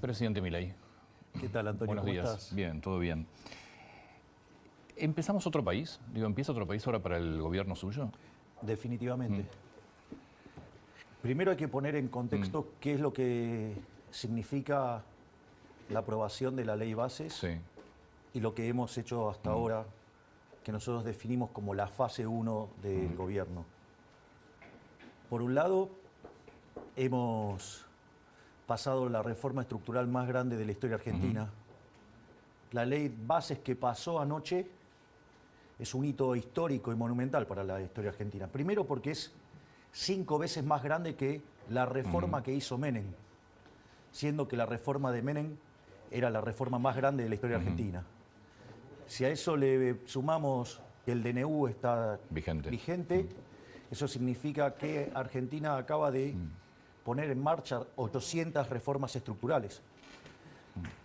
Presidente Milei. ¿Qué tal, Antonio? Buenos ¿Cómo días. estás? Bien, todo bien. ¿Empezamos otro país? ¿Empieza otro país ahora para el gobierno suyo? Definitivamente. Primero hay que poner en contexto qué es lo que significa la aprobación de la ley bases Sí. y lo que hemos hecho hasta ahora, que nosotros definimos como la fase 1 del gobierno. Por un lado, hemos pasado la reforma estructural más grande de la historia argentina. La ley bases que pasó anoche es un hito histórico y monumental para la historia argentina. Primero porque es 5 veces más grande que la reforma que hizo Menem, siendo que la reforma de Menem era la reforma más grande de la historia argentina. Si a eso le sumamos que el DNU está vigente, eso significa que Argentina acaba de poner en marcha 800 reformas estructurales.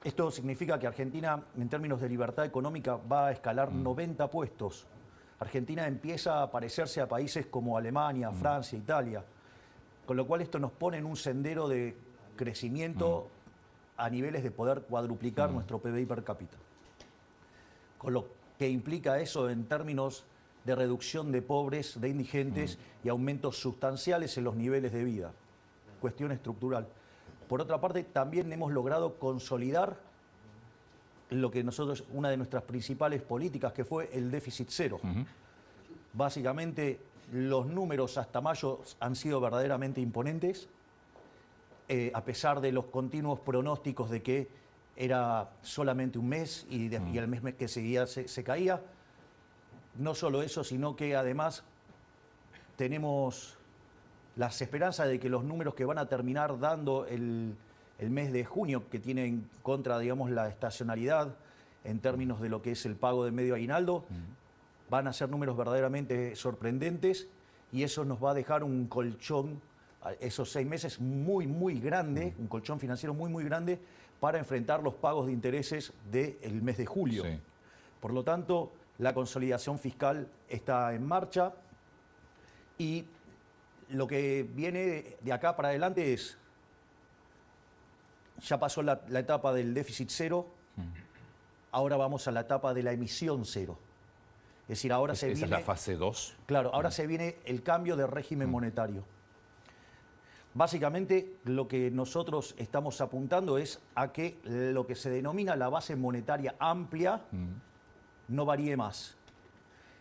Esto significa que Argentina, en términos de libertad económica, va a escalar 90 puestos. Argentina empieza a parecerse a países como Alemania, Francia, Italia, con lo cual esto nos pone en un sendero de crecimiento a niveles de poder cuadruplicar nuestro PBI per cápita. Con lo que implica eso en términos de reducción de pobres, de indigentes y aumentos sustanciales en los niveles de vida. Cuestión estructural. Por otra parte, también hemos logrado consolidar lo que nosotros, una de nuestras principales políticas, que fue el déficit cero. Básicamente, los números hasta mayo han sido verdaderamente imponentes, a pesar de los continuos pronósticos de que era solamente un mes y el mes que seguía se caía. No solo eso, sino que además tenemos las esperanzas de que los números que van a terminar dando el mes de junio, que tiene en contra, digamos, la estacionalidad en términos de lo que es el pago de medio aguinaldo, van a ser números verdaderamente sorprendentes y eso nos va a dejar un colchón, esos 6 meses muy, muy grande, un colchón financiero muy, muy grande para enfrentar los pagos de intereses del mes de julio. Sí. Por lo tanto, la consolidación fiscal está en marcha y lo que viene de acá para adelante es, ya pasó la etapa del déficit cero, ahora vamos a la etapa de la emisión cero. Es decir, ahora se viene... ¿Esa es la fase 2? Claro, ahora se viene el cambio de régimen monetario. Básicamente, lo que nosotros estamos apuntando es a que lo que se denomina la base monetaria amplia no varíe más.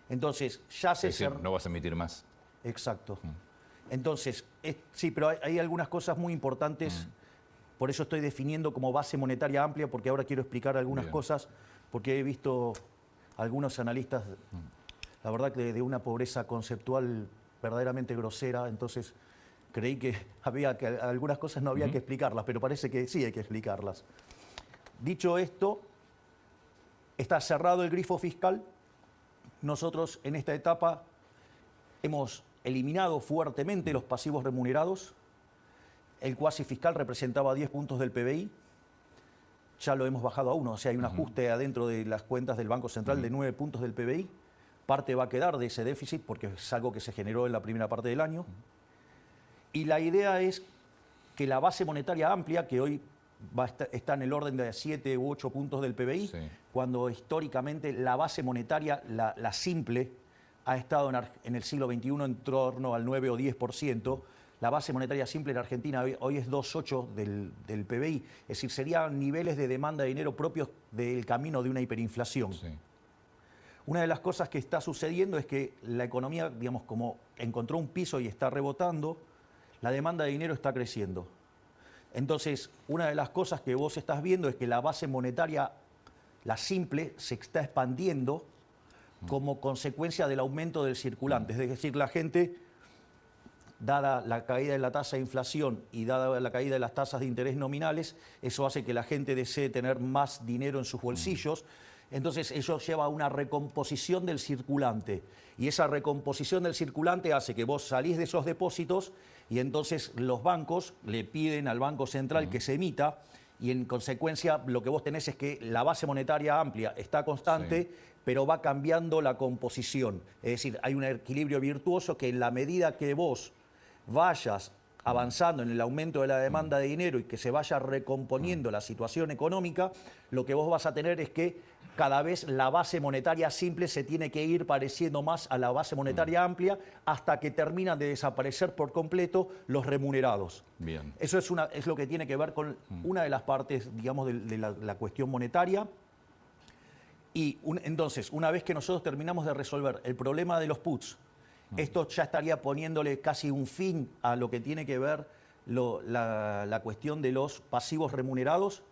Entonces, ya se... Es decir, no vas a emitir más. Exacto. Entonces, sí, pero hay algunas cosas muy importantes, por eso estoy definiendo como base monetaria amplia, porque ahora quiero explicar algunas cosas, porque he visto algunos analistas, la verdad que de una pobreza conceptual verdaderamente grosera, entonces creí que algunas cosas no había que explicarlas, pero parece que sí hay que explicarlas. Dicho esto, está cerrado el grifo fiscal. Nosotros en esta etapa hemos eliminado fuertemente los pasivos remunerados. El cuasi fiscal representaba 10 puntos del PBI. Ya lo hemos bajado a 1. O sea, hay un ajuste adentro de las cuentas del Banco Central de 9 puntos del PBI. Parte va a quedar de ese déficit porque es algo que se generó en la primera parte del año. Y la idea es que la base monetaria amplia, que hoy está en el orden de 7 u 8 puntos del PBI, cuando históricamente la base monetaria, la simple, ha estado en el siglo XXI en torno al 9 o 10%. La base monetaria simple en Argentina hoy es 2,8 del PBI. Es decir, serían niveles de demanda de dinero propios del camino de una hiperinflación. Una de las cosas que está sucediendo es que la economía, digamos, como encontró un piso y está rebotando, la demanda de dinero está creciendo. Entonces, una de las cosas que vos estás viendo es que la base monetaria, la simple, se está expandiendo como consecuencia del aumento del circulante. Es decir, la gente, dada la caída de la tasa de inflación y dada la caída de las tasas de interés nominales, eso hace que la gente desee tener más dinero en sus bolsillos. Entonces eso lleva a una recomposición del circulante. Y esa recomposición del circulante hace que vos salís de esos depósitos y entonces los bancos le piden al Banco Central que se emita y en consecuencia lo que vos tenés es que la base monetaria amplia está constante, pero va cambiando la composición. Es decir, hay un equilibrio virtuoso que en la medida que vos vayas avanzando en el aumento de la demanda de dinero y que se vaya recomponiendo la situación económica, lo que vos vas a tener es que cada vez la base monetaria simple se tiene que ir pareciendo más a la base monetaria amplia hasta que terminan de desaparecer por completo los remunerados. Bien. Eso es lo que tiene que ver con una de las partes, digamos, de la cuestión monetaria. Y entonces, una vez que nosotros terminamos de resolver el problema de los puts, esto ya estaría poniéndole casi un fin a lo que tiene que ver la cuestión de los pasivos remunerados.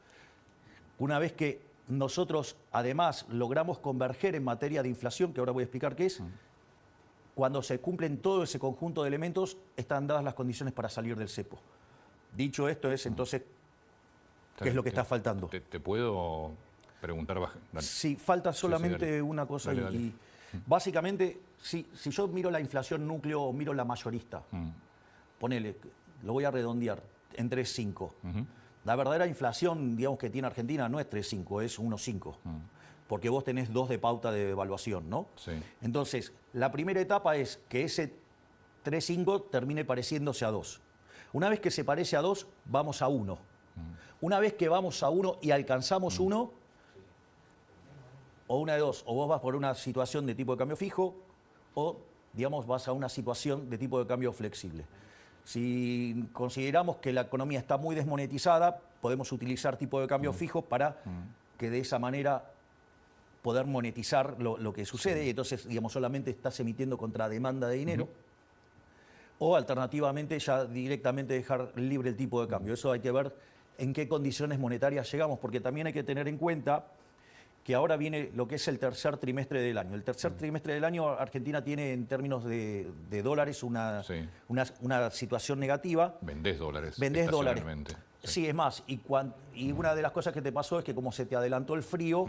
Una vez que nosotros, además, logramos converger en materia de inflación, que ahora voy a explicar qué es, cuando se cumplen todo ese conjunto de elementos, están dadas las condiciones para salir del cepo. Dicho esto, es entonces, ¿qué es lo que está faltando? ¿Te puedo preguntar? Dale. Sí, falta solamente dale. una cosa. Dale, dale. Y básicamente, si yo miro la inflación núcleo o miro la mayorista, ponele, lo voy a redondear, en 3,5. La verdadera inflación, digamos, que tiene Argentina no es 3,5, es 1,5. Porque vos tenés 2 de pauta de evaluación, ¿no? Sí. Entonces, la primera etapa es que ese 3,5 termine pareciéndose a 2. Una vez que se parece a 2, vamos a 1. Una vez que vamos a 1 y alcanzamos 1, o una de dos, o vos vas por una situación de tipo de cambio fijo, o, digamos, vas a una situación de tipo de cambio flexible. Si consideramos que la economía está muy desmonetizada, podemos utilizar tipo de cambio fijo para que de esa manera poder monetizar lo que sucede, y entonces, digamos, solamente estás emitiendo contra demanda de dinero, o alternativamente ya directamente dejar libre el tipo de cambio. Eso hay que ver en qué condiciones monetarias llegamos, porque también hay que tener en cuenta que ahora viene lo que es el tercer trimestre del año. El tercer trimestre del año Argentina tiene en términos de dólares una situación negativa. Vendés dólares. Vendés dólares. estacionalmente. Sí, es más. Y una de las cosas que te pasó es que como se te adelantó el frío,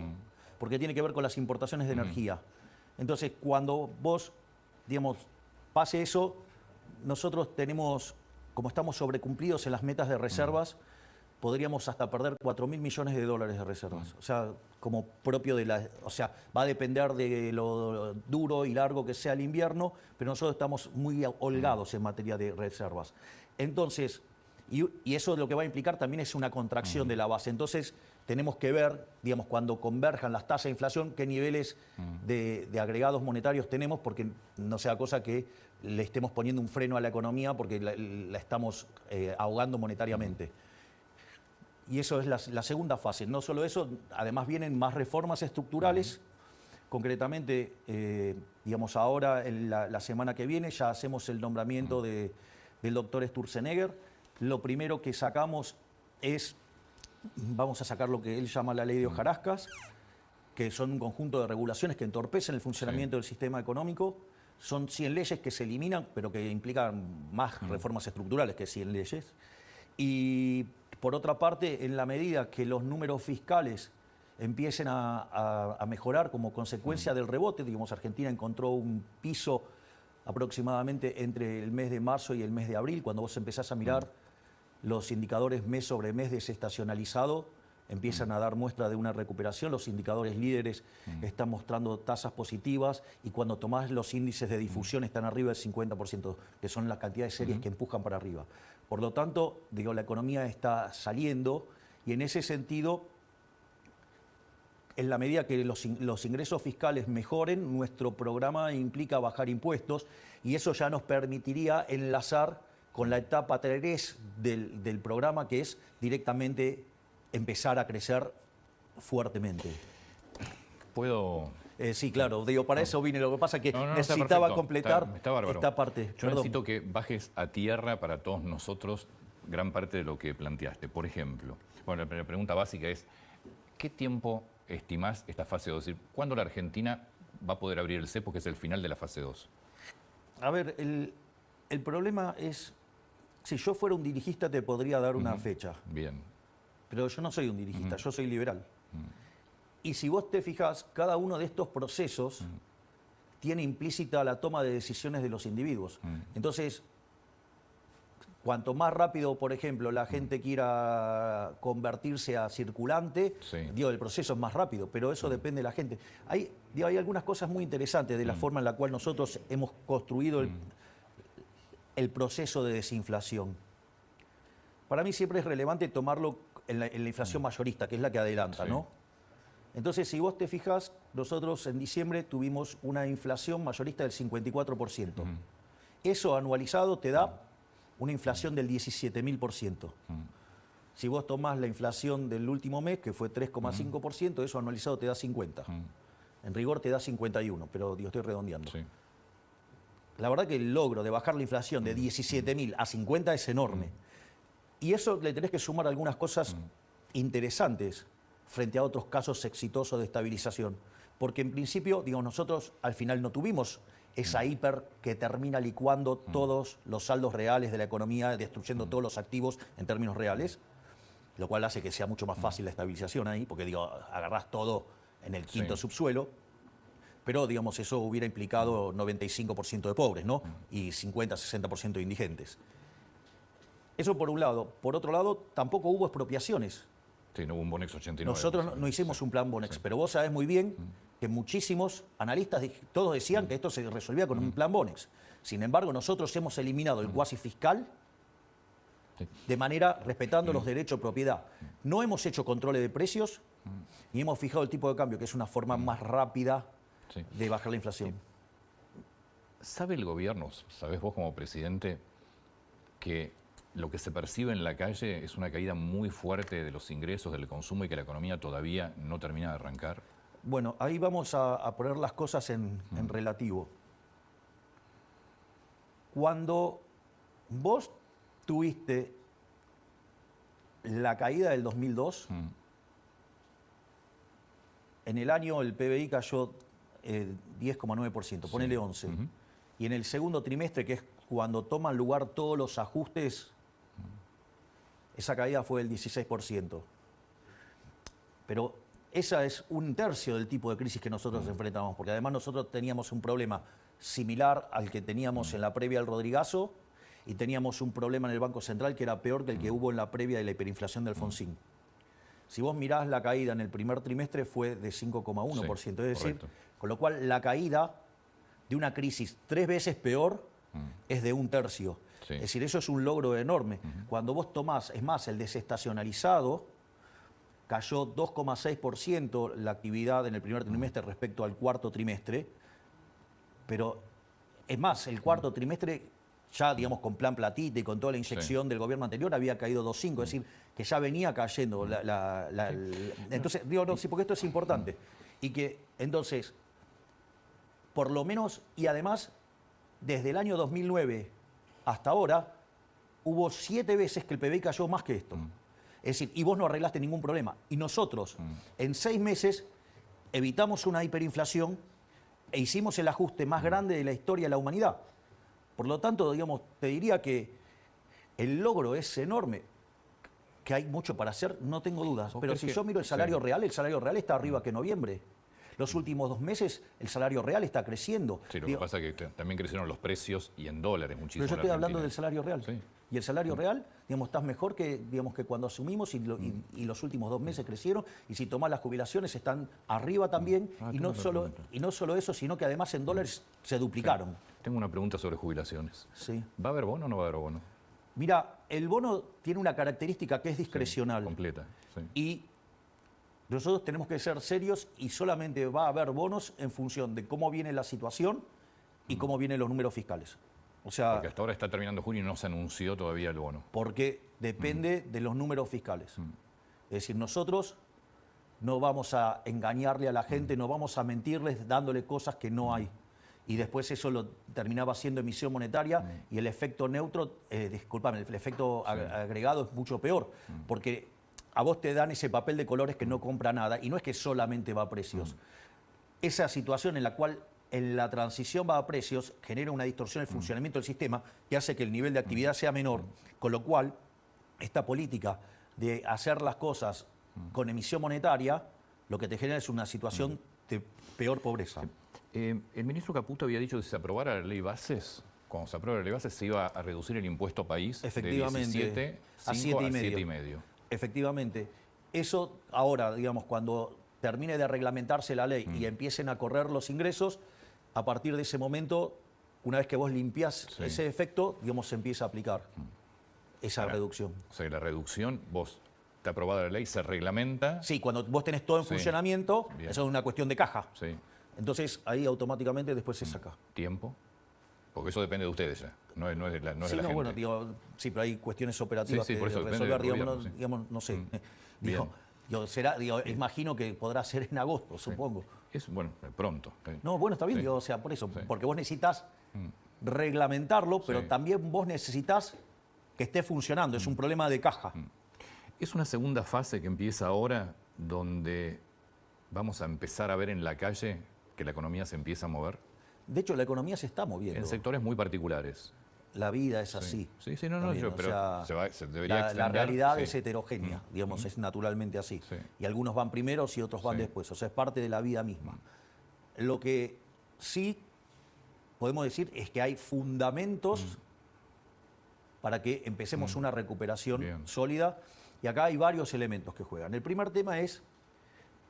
porque tiene que ver con las importaciones de energía. Entonces, cuando vos, digamos, pase eso, nosotros tenemos, como estamos sobrecumplidos en las metas de reservas, podríamos hasta perder 4.000 millones de dólares de reservas. O sea, como propio de la... O sea, va a depender de lo duro y largo que sea el invierno, pero nosotros estamos muy holgados en materia de reservas. Entonces, y eso lo que va a implicar también es una contracción de la base. Entonces, tenemos que ver, digamos, cuando converjan las tasas de inflación, qué niveles de agregados monetarios tenemos, porque no sea cosa que le estemos poniendo un freno a la economía porque la estamos ahogando monetariamente. Y eso es la segunda fase. No solo eso, además vienen más reformas estructurales. Concretamente, digamos, ahora, la semana que viene, ya hacemos el nombramiento del doctor Sturzenegger. Lo primero que sacamos es, vamos a sacar lo que él llama la ley de hojarascas, que son un conjunto de regulaciones que entorpecen el funcionamiento del sistema económico. Son 100 leyes que se eliminan, pero que implican más reformas estructurales que 100 leyes. Y por otra parte, en la medida que los números fiscales empiecen a mejorar como consecuencia del rebote, digamos, Argentina encontró un piso aproximadamente entre el mes de marzo y el mes de abril. Cuando vos empezás a mirar los indicadores mes sobre mes desestacionalizado, empiezan a dar muestra de una recuperación. Los indicadores líderes están mostrando tasas positivas, y cuando tomás los índices de difusión están arriba del 50%, que son las cantidades de series que empujan para arriba. Por lo tanto, digo, la economía está saliendo, y en ese sentido, en la medida que los ingresos fiscales mejoren, nuestro programa implica bajar impuestos, y eso ya nos permitiría enlazar con la etapa 3 del programa, que es directamente empezar a crecer fuertemente. ¿Puedo...? Sí, claro, digo, para eso vine. Lo que pasa es que está necesitaba perfecto, completar está bárbaro. esta parte. Yo necesito que bajes a tierra para todos nosotros gran parte de lo que planteaste. Por ejemplo, bueno, la pregunta básica es, ¿qué tiempo estimás esta fase 2? Es decir, ¿cuándo la Argentina va a poder abrir el cepo, que es el final de la fase 2? A ver, el problema es, si yo fuera un dirigista te podría dar una fecha. Bien. Pero yo no soy un dirigista, yo soy liberal. Y si vos te fijas, cada uno de estos procesos tiene implícita la toma de decisiones de los individuos. Entonces, cuanto más rápido, por ejemplo, la gente quiera convertirse a circulante, digo, el proceso es más rápido, pero eso depende de la gente. Hay algunas cosas muy interesantes de la forma en la cual nosotros hemos construido el proceso de desinflación. Para mí siempre es relevante tomarlo en la inflación mayorista, que es la que adelanta, Sí. ¿no? Entonces, si vos te fijas, nosotros en diciembre tuvimos una inflación mayorista del 54%. Eso anualizado te da una inflación del 17.000%. Si vos tomás la inflación del último mes, que fue 3,5%, eso anualizado te da 50. En rigor te da 51, pero digo, estoy redondeando. Sí. La verdad que el logro de bajar la inflación de 17.000 a 50 es enorme. Y eso le tenés que sumar algunas cosas interesantes frente a otros casos exitosos de estabilización. Porque en principio, digo, nosotros al final no tuvimos esa hiper que termina licuando todos los saldos reales de la economía, destruyendo todos los activos en términos reales, lo cual hace que sea mucho más fácil la estabilización ahí, porque digo, agarrás todo en el quinto subsuelo, pero digamos, eso hubiera implicado 95% de pobres, ¿no? Y 50-60% de indigentes. Eso por un lado. Por otro lado, tampoco hubo expropiaciones. Sí, no hubo un Bonex 89. Nosotros no hicimos un plan Bonex, pero vos sabés muy bien que muchísimos analistas, todos decían que esto se resolvía con un plan Bonex. Sin embargo, nosotros hemos eliminado el cuasi fiscal de manera respetando los derechos de propiedad. No hemos hecho controles de precios ni hemos fijado el tipo de cambio, que es una forma más rápida de bajar la inflación. ¿Sabe el gobierno, sabés vos como presidente, que lo que se percibe en la calle es una caída muy fuerte de los ingresos, del consumo y que la economía todavía no termina de arrancar? Bueno, ahí vamos a poner las cosas en relativo. Cuando vos tuviste la caída del 2002, en el año el PBI cayó 10,9%, ponele 11%. Y en el segundo trimestre, que es cuando toman lugar todos los ajustes, esa caída fue del 16%. Pero esa es un tercio del tipo de crisis que nosotros enfrentamos, porque además nosotros teníamos un problema similar al que teníamos en la previa del Rodrigazo y teníamos un problema en el Banco Central que era peor que el que hubo en la previa de la hiperinflación de Alfonsín. Si vos mirás la caída en el primer trimestre fue de 5,1%, es decir, con lo cual la caída de una crisis 3 veces peor es de un tercio. Es decir, eso es un logro enorme. Cuando vos tomás, es más, el desestacionalizado cayó 2,6% la actividad en el primer trimestre respecto al cuarto trimestre, pero es más, el cuarto trimestre ya, digamos, con plan platita y con toda la inyección del gobierno anterior había caído 2,5%, es decir, que ya venía cayendo. Entonces, digo, no, sí, porque esto es importante. Y que, entonces, por lo menos, y además, desde el año 2009 hasta ahora, hubo 7 veces que el PBI cayó más que esto. Es decir, y vos no arreglaste ningún problema. Y nosotros, en 6 meses, evitamos una hiperinflación e hicimos el ajuste más grande de la historia de la humanidad. Por lo tanto, digamos, te diría que el logro es enorme. Que hay mucho para hacer, no tengo dudas. Pero si yo miro el salario real está arriba que en noviembre. Los últimos 2 meses el salario real está creciendo. Sí, lo que pasa es que también crecieron los precios y en dólares muchísimo. Pero yo estoy hablando del salario real. Y el salario real, digamos, estás mejor que, digamos, que cuando asumimos y los últimos 2 meses crecieron. Y si tomás las jubilaciones están arriba también. Y no solo eso, sino que además en dólares se duplicaron. Tengo una pregunta sobre jubilaciones. ¿Va a haber bono o no va a haber bono? Mira, el bono tiene una característica que es discrecional. Completa. Y nosotros tenemos que ser serios y solamente va a haber bonos en función de cómo viene la situación y cómo vienen los números fiscales. O sea, porque hasta ahora está terminando junio y no se anunció todavía el bono. Porque depende de los números fiscales. Es decir, nosotros no vamos a engañarle a la gente, no vamos a mentirles dándole cosas que no hay. Y después eso lo terminaba siendo emisión monetaria y el efecto neutro, discúlpame, el efecto agregado es mucho peor. Porque a vos te dan ese papel de colores que no compra nada y no es que solamente va a precios. Esa situación en la cual en la transición va a precios genera una distorsión en el funcionamiento del sistema que hace que el nivel de actividad sea menor, con lo cual esta política de hacer las cosas con emisión monetaria lo que te genera es una situación de peor pobreza. El ministro Caputo había dicho que si se aprobara la ley Bases, cuando se apruebe la ley Bases se iba a reducir el impuesto país de 17 a 7,5. Efectivamente. Eso ahora, digamos, cuando termine de reglamentarse la ley y empiecen a correr los ingresos, a partir de ese momento, una vez que vos limpiás ese efecto, digamos, se empieza a aplicar. esa reducción. O sea, la reducción, está aprobada la ley, se reglamenta. Sí, cuando vos tenés todo en funcionamiento, bien. eso es una cuestión de caja. Sí. Entonces ahí automáticamente después se saca. ¿Tiempo? Porque eso depende de ustedes ya, no es de la, no es Sí, de la gente. bueno, digo, sí, pero hay cuestiones operativas Sí, que por eso depende resolver, del digamos, gobierno, sí. digamos, no sé. Bien. Imagino que podrá ser en agosto, supongo. Es, bueno, pronto. No, bueno, está bien, Sí. digo, o sea, por eso, Sí. porque vos necesitas reglamentarlo, pero Sí. también vos necesitas que esté funcionando, es un problema de caja. Es una segunda fase que empieza ahora, donde vamos a empezar a ver en la calle que la economía se empieza a mover, De hecho, la economía se está moviendo. en sectores muy particulares. La vida es así. Sí, no, también, o pero sea, se debería la extender. realidad Sí. es heterogénea, digamos, es naturalmente así. Sí. Y algunos van primero y otros van Sí. después, o sea, es parte de la vida misma. Lo que sí podemos decir es que hay fundamentos para que empecemos una recuperación Bien. sólida, y acá hay varios elementos que juegan. El primer tema es,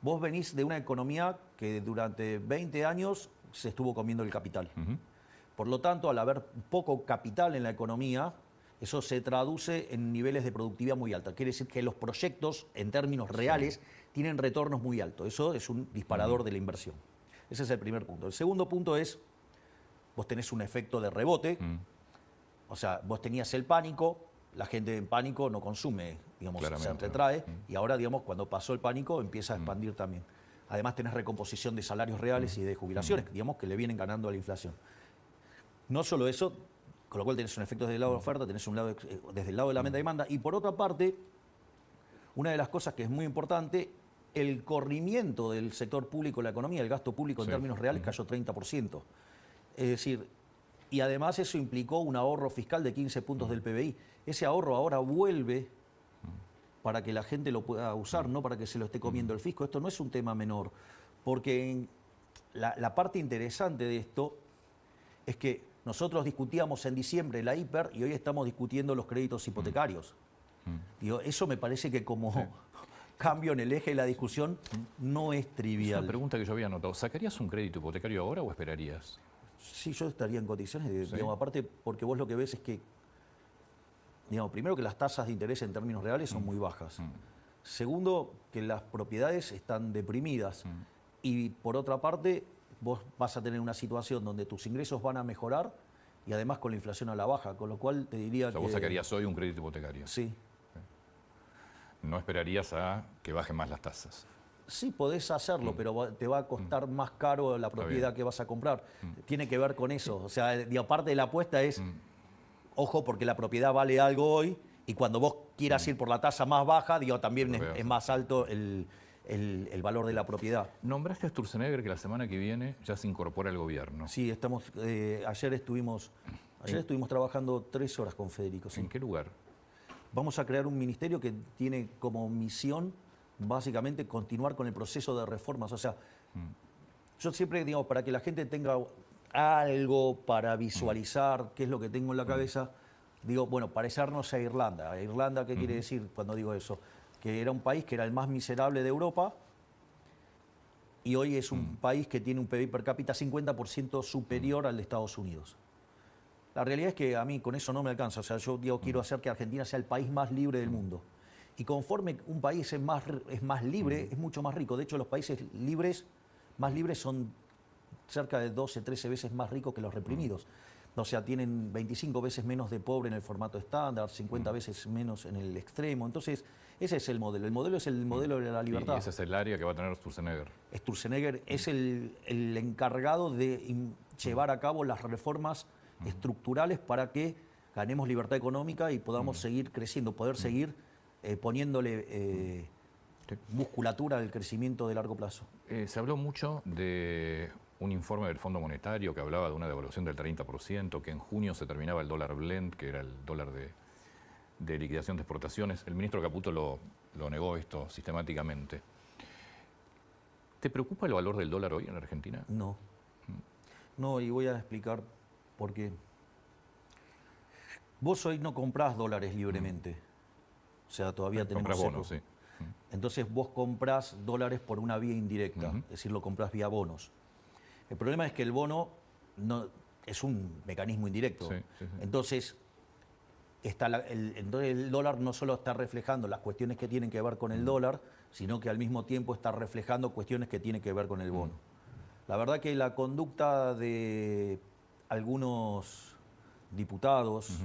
vos venís de una economía que durante 20 años se estuvo comiendo el capital. Por lo tanto, al haber poco capital en la economía, eso se traduce en niveles de productividad muy alta. Quiere decir que los proyectos, en términos reales, tienen retornos muy altos. Eso es un disparador de la inversión. Ese es el primer punto. El segundo punto es, vos tenés un efecto de rebote. O sea, vos tenías el pánico, la gente en pánico no consume, digamos, se Claramente. retrae, y ahora, digamos, cuando pasó el pánico, empieza a expandir también. Además, tenés recomposición de salarios reales y de jubilaciones, digamos, que le vienen ganando a la inflación. No solo eso, con lo cual tenés un efecto desde el lado de la oferta, tenés un lado desde el lado de la demanda, y por otra parte, una de las cosas que es muy importante, el corrimiento del sector público de la economía, el gasto público en términos reales cayó 30%. Es decir, y además eso implicó un ahorro fiscal de 15 puntos del PBI. Ese ahorro ahora vuelve para que la gente lo pueda usar, no para que se lo esté comiendo el fisco. Esto no es un tema menor, porque la parte interesante de esto es que nosotros discutíamos en diciembre la hiper y hoy estamos discutiendo los créditos hipotecarios. Digo, eso me parece que como cambio en el eje de la discusión no es Es trivial. una pregunta que yo había anotado. ¿Sacarías un crédito hipotecario ahora o esperarías? Sí, yo estaría en condiciones de, Sí. digamos, aparte porque vos lo que ves es que, digamos, primero que las tasas de interés en términos reales son muy bajas. Segundo, que las propiedades están deprimidas. Y por otra parte, vos vas a tener una situación donde tus ingresos van a mejorar y además con la inflación a la baja, con lo cual te diría O sea, que... vos sacarías hoy un crédito hipotecario. Sí. No esperarías a que bajen más las tasas. Sí, podés hacerlo, pero te va a costar más caro la propiedad bien. que vas a comprar. Tiene que ver con eso. O sea, aparte de la apuesta es, ojo, porque la propiedad vale algo hoy y cuando vos quieras ir por la tasa más baja, digo, también Lo veas. es más alto el valor de la propiedad. Nombraste a Sturzenegger que la semana que viene ya se incorpora al gobierno. Sí, estamos, ayer estuvimos trabajando 3 horas con Federico. Sí. ¿En qué lugar? Vamos a crear un ministerio que tiene como misión básicamente continuar con el proceso de reformas. O sea, yo siempre digo, para que la gente tenga algo para visualizar qué es lo que tengo en la cabeza, digo, bueno, parecernos a Irlanda. ¿A Irlanda qué quiere decir cuando digo eso? Que era un país que era el más miserable de Europa y hoy es un país que tiene un PIB per cápita 50% superior al de Estados Unidos. La realidad es que a mí con eso no me alcanza. O sea, yo digo, quiero hacer que Argentina sea el país más libre del mundo. Y conforme un país es más libre, es mucho más rico. De hecho, los países más libres son cerca de 12, 13 veces más ricos que los reprimidos. O sea, tienen 25 veces menos de pobre en el formato estándar, 50 veces menos en el extremo. Entonces, ese es el modelo. El modelo es el modelo de la libertad. Y ese es el área que va a tener Sturzenegger. Sturzenegger es el encargado de llevar a cabo las reformas estructurales para que ganemos libertad económica y podamos seguir creciendo, poder seguir poniéndole musculatura al crecimiento de largo plazo. Se habló mucho de un informe del Fondo Monetario que hablaba de una devaluación del 30%, que en junio se terminaba el dólar blend, que era el dólar de liquidación de exportaciones. El ministro Caputo lo negó esto sistemáticamente. ¿Te preocupa el valor del dólar hoy en Argentina? No. No, y voy a explicar por qué. Vos hoy no comprás dólares libremente. O sea, todavía tenemos Comprás bonos, cepo. sí. Entonces vos comprás dólares por una vía indirecta, es decir, lo comprás vía bonos. El problema es que el bono no, es un mecanismo indirecto. Sí, sí, sí. Entonces, entonces el dólar no solo está reflejando las cuestiones que tienen que ver con el dólar, sino que al mismo tiempo está reflejando cuestiones que tienen que ver con el bono. La verdad que la conducta de algunos diputados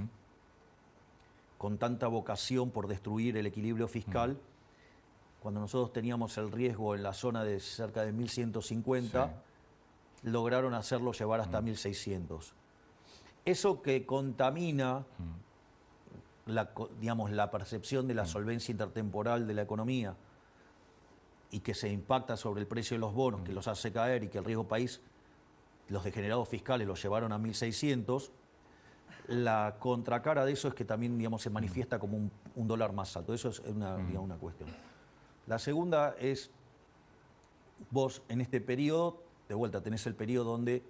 con tanta vocación por destruir el equilibrio fiscal, cuando nosotros teníamos el riesgo en la zona de cerca de 1150, lograron hacerlo llevar hasta 1600. Eso que contamina la percepción de la solvencia intertemporal de la economía y que se impacta sobre el precio de los bonos, que los hace caer y que el riesgo país, los degenerados fiscales los llevaron a 1600, la contracara de eso es que también, digamos, se manifiesta como un dólar más alto. Eso es una cuestión. La segunda es, vos en este periodo, de vuelta tenés el periodo donde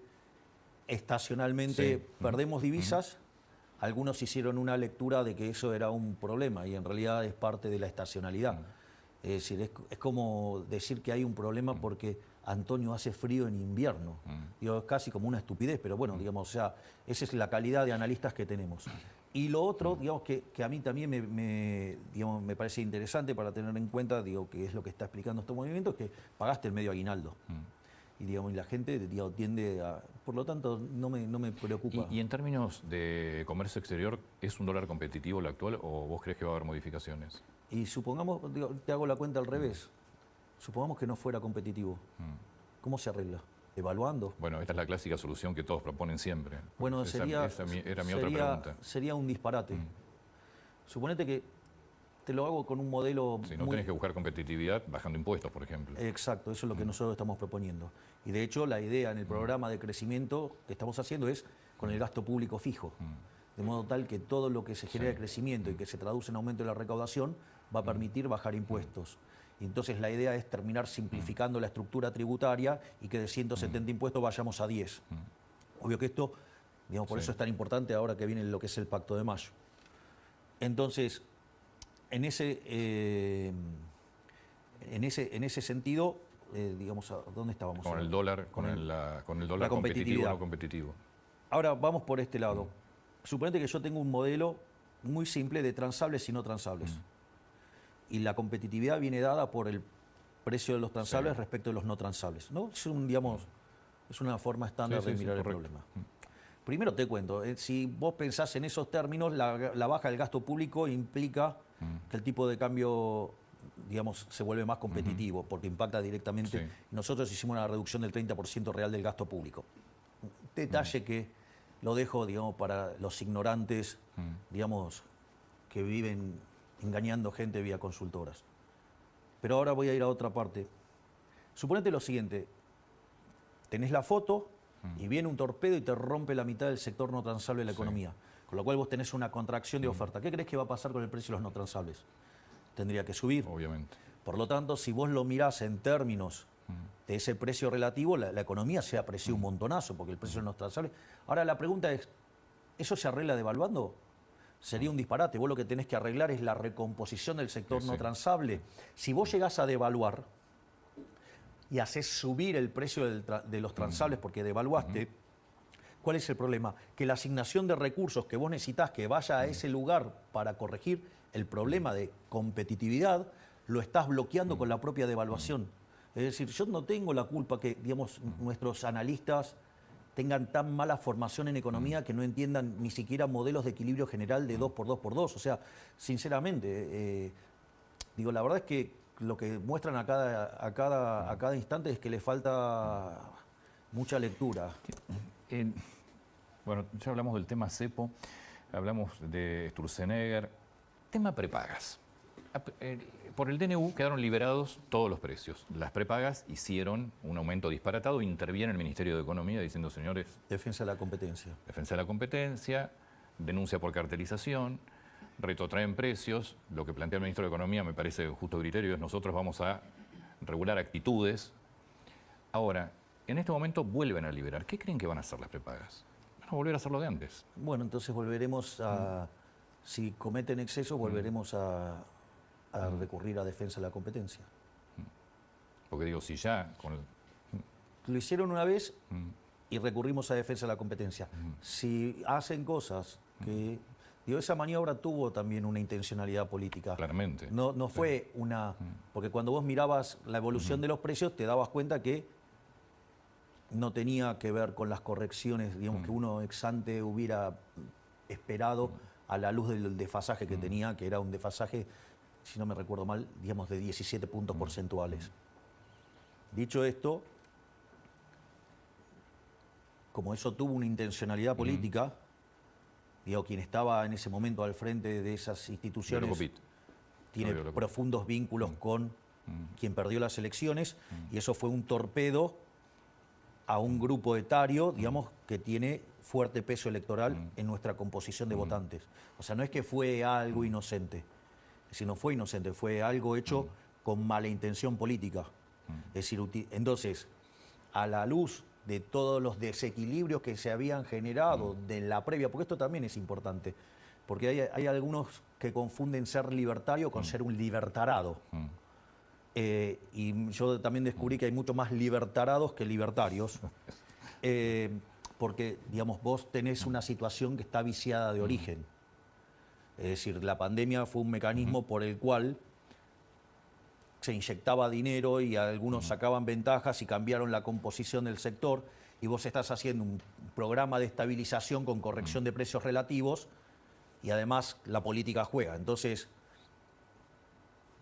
estacionalmente perdemos divisas. Algunos hicieron una lectura de que eso era un problema y en realidad es parte de la estacionalidad. Es decir, es como decir que hay un problema porque Antonio hace frío en invierno. Digo, es casi como una estupidez, pero bueno, digamos, o sea, esa es la calidad de analistas que tenemos. Y lo otro, digamos, que a mí también me parece interesante para tener en cuenta, digo, que es lo que está explicando este movimiento, es que pagaste el medio aguinaldo. Y, digamos, y la gente, digamos, tiende a... Por lo tanto, no me preocupa. Y en términos de comercio exterior, ¿es un dólar competitivo el actual o vos crees que va a haber modificaciones? Y supongamos, digo, te hago la cuenta al revés, supongamos que no fuera competitivo. ¿Cómo se arregla? ¿Evaluando? Bueno, esta es la clásica solución que todos proponen siempre. Bueno, esa era mi otra pregunta. Sería un disparate. Suponete que te lo hago con un modelo... Si no tenés que buscar competitividad bajando impuestos, por ejemplo. Exacto, eso es lo que nosotros estamos proponiendo. Y de hecho la idea en el programa de crecimiento que estamos haciendo es con el gasto público fijo. De modo tal que todo lo que se genera de crecimiento y que se traduce en aumento de la recaudación va a permitir bajar impuestos. Y entonces la idea es terminar simplificando la estructura tributaria y que de 170 impuestos vayamos a 10. Obvio que esto, digamos, por eso es tan importante ahora que viene lo que es el Pacto de Mayo. Entonces, en ese sentido, digamos, ¿dónde estábamos? Con el dólar, con el dólar competitivo o no competitivo. Ahora vamos por este lado. Suponete que yo tengo un modelo muy simple de transables y no transables. Y la competitividad viene dada por el precio de los transables respecto de los no transables, ¿no? Es es una forma estándar de mirar el problema. Primero te cuento, si vos pensás en esos términos, la baja del gasto público implica que el tipo de cambio, digamos, se vuelve más competitivo porque impacta directamente. Nosotros hicimos una reducción del 30% real del gasto público. Detalle que lo dejo, digamos, para los ignorantes, digamos, que viven engañando gente vía consultoras. Pero ahora voy a ir a otra parte. Suponete lo siguiente, tenés la foto y viene un torpedo y te rompe la mitad del sector no transable de la economía, con lo cual vos tenés una contracción de oferta. ¿Qué crees que va a pasar con el precio de los no transables? Tendría que subir. Obviamente. Por lo tanto, si vos lo mirás en términos de ese precio relativo, la economía se apreció un montonazo, porque el precio de los no transables... Ahora la pregunta es, ¿eso se arregla devaluando? Sería un disparate. Vos lo que tenés que arreglar es la recomposición del sector no transable. Si vos llegás a devaluar y haces subir el precio de los transables porque devaluaste, ¿cuál es el problema? Que la asignación de recursos que vos necesitás que vaya a ese lugar para corregir el problema de competitividad, lo estás bloqueando con la propia devaluación. Es decir, yo no tengo la culpa que, digamos, nuestros analistas tengan tan mala formación en economía que no entiendan ni siquiera modelos de equilibrio general de 2x2x2. O sea, sinceramente, digo, la verdad es que lo que muestran a cada instante es que les falta mucha lectura. Bueno, ya hablamos del tema cepo, hablamos de Sturzenegger. Tema prepagas. Por el DNU quedaron liberados todos los precios. Las prepagas hicieron un aumento disparatado, interviene el Ministerio de Economía diciendo, señores... Defensa de la competencia. Defensa de la competencia, denuncia por cartelización, retrotraen precios. Lo que plantea el Ministro de Economía me parece justo criterio, es nosotros vamos a regular actitudes. Ahora, en este momento vuelven a liberar. ¿Qué creen que van a hacer las prepagas? Van a volver a hacer lo de antes. Bueno, entonces volveremos a... Si cometen exceso, volveremos a recurrir a defensa de la competencia. Porque digo, si ya... Lo hicieron una vez y recurrimos a defensa de la competencia. Si hacen cosas que Digo, esa maniobra tuvo también una intencionalidad política. Claramente. No fue una... Porque cuando vos mirabas la evolución de los precios, te dabas cuenta que no tenía que ver con las correcciones, digamos, que uno ex ante hubiera esperado a la luz del desfasaje que tenía, que era un desfasaje, si no me recuerdo mal, digamos, de 17 puntos porcentuales. Dicho esto, como eso tuvo una intencionalidad política, digo, quien estaba en ese momento al frente de esas instituciones tiene profundos vínculos con quien perdió las elecciones, y eso fue un torpedo a un grupo etario, digamos, que tiene fuerte peso electoral en nuestra composición de votantes. O sea, no es que fue algo inocente, sino fue inocente, fue algo hecho con mala intención política. Es decir, entonces, a la luz de todos los desequilibrios que se habían generado de la previa, porque esto también es importante, porque hay algunos que confunden ser libertario con ser un libertarado. Y yo también descubrí que hay mucho más libertarados que libertarios, porque, digamos, vos tenés una situación que está viciada de origen. Es decir, la pandemia fue un mecanismo por el cual se inyectaba dinero y algunos sacaban ventajas y cambiaron la composición del sector, y vos estás haciendo un programa de estabilización con corrección de precios relativos, y además la política juega. Entonces,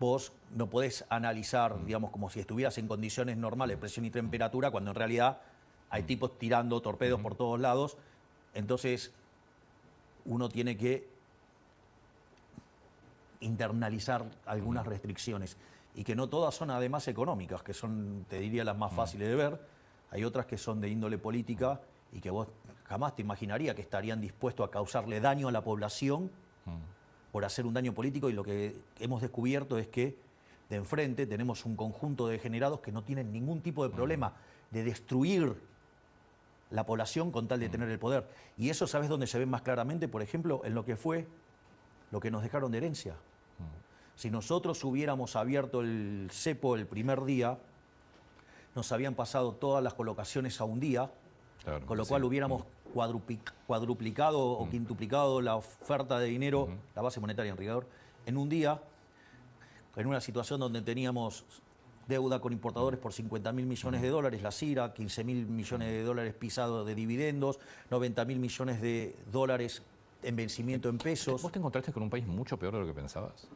vos no podés analizar, digamos, como si estuvieras en condiciones normales de presión y temperatura, cuando en realidad hay tipos tirando torpedos por todos lados. Entonces, uno tiene que internalizar algunas restricciones, y que no todas son además económicas, que son, te diría, las más fáciles de ver. Hay otras que son de índole política y que vos jamás te imaginaría que estarían dispuestos a causarle daño a la población por hacer un daño político, y lo que hemos descubierto es que de enfrente tenemos un conjunto de degenerados que no tienen ningún tipo de problema de destruir la población con tal de tener el poder. Y eso, ¿sabes dónde se ve más claramente? Por ejemplo, en lo que fue lo que nos dejaron de herencia. Si nosotros hubiéramos abierto el cepo el primer día, nos habían pasado todas las colocaciones a un día, claro, con lo cual hubiéramos cuadruplicado o quintuplicado la oferta de dinero, la base monetaria en rigor, en un día, en una situación donde teníamos deuda con importadores por 50.000 millones de dólares, la CIRA, 15.000 millones de dólares pisados de dividendos, 90.000 millones de dólares en vencimiento en pesos. ¿Vos te encontraste con un país mucho peor de lo que pensabas?